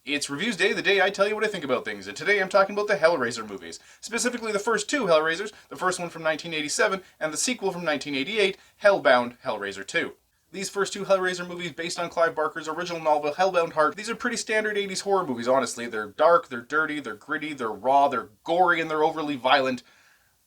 It's Reviews Day, the day I tell you what I think about things, and today I'm talking about the Hellraiser movies. Specifically the first two Hellraisers, the first one from 1987, and the sequel from 1988, Hellbound, Hellraiser 2. These first two Hellraiser movies, based on Clive Barker's original novel, Hellbound Heart, these are pretty standard 80s horror movies, honestly. They're dark, they're dirty, they're gritty, they're raw, they're gory, and they're overly violent.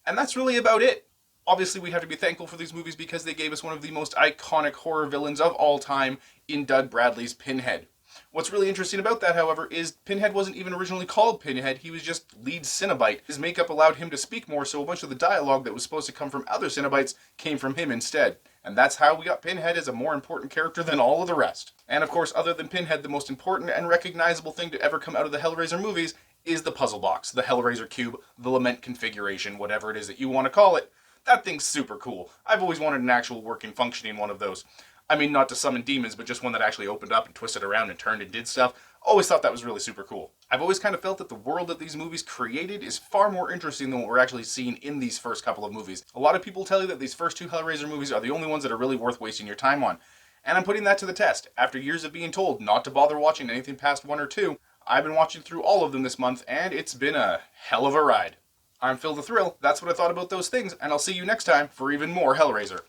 And that's really about it. Obviously, we have to be thankful for these movies because they gave us one of the most iconic horror villains of all time in Doug Bradley's Pinhead. What's really interesting about that, however, is Pinhead wasn't even originally called Pinhead, he was just lead Cenobite. His makeup allowed him to speak more, so a bunch of the dialogue that was supposed to come from other Cenobites came from him instead. And that's how we got Pinhead as a more important character than all of the rest. And of course, other than Pinhead, the most important and recognizable thing to ever come out of the Hellraiser movies is the puzzle box, the Hellraiser cube, the lament configuration, whatever it is that you want to call it. That thing's super cool. I've always wanted an actual working, functioning one of those. I mean, not to summon demons, but just one that actually opened up and twisted around and turned and did stuff. Always thought that was really super cool. I've always kind of felt that the world that these movies created is far more interesting than what we're actually seeing in these first couple of movies. A lot of people tell you that these first two Hellraiser movies are the only ones that are really worth wasting your time on. And I'm putting that to the test. After years of being told not to bother watching anything past 1 or 2, I've been watching through all of them this month, and it's been a hell of a ride. I'm Phil the Thrill, that's what I thought about those things, and I'll see you next time for even more Hellraiser.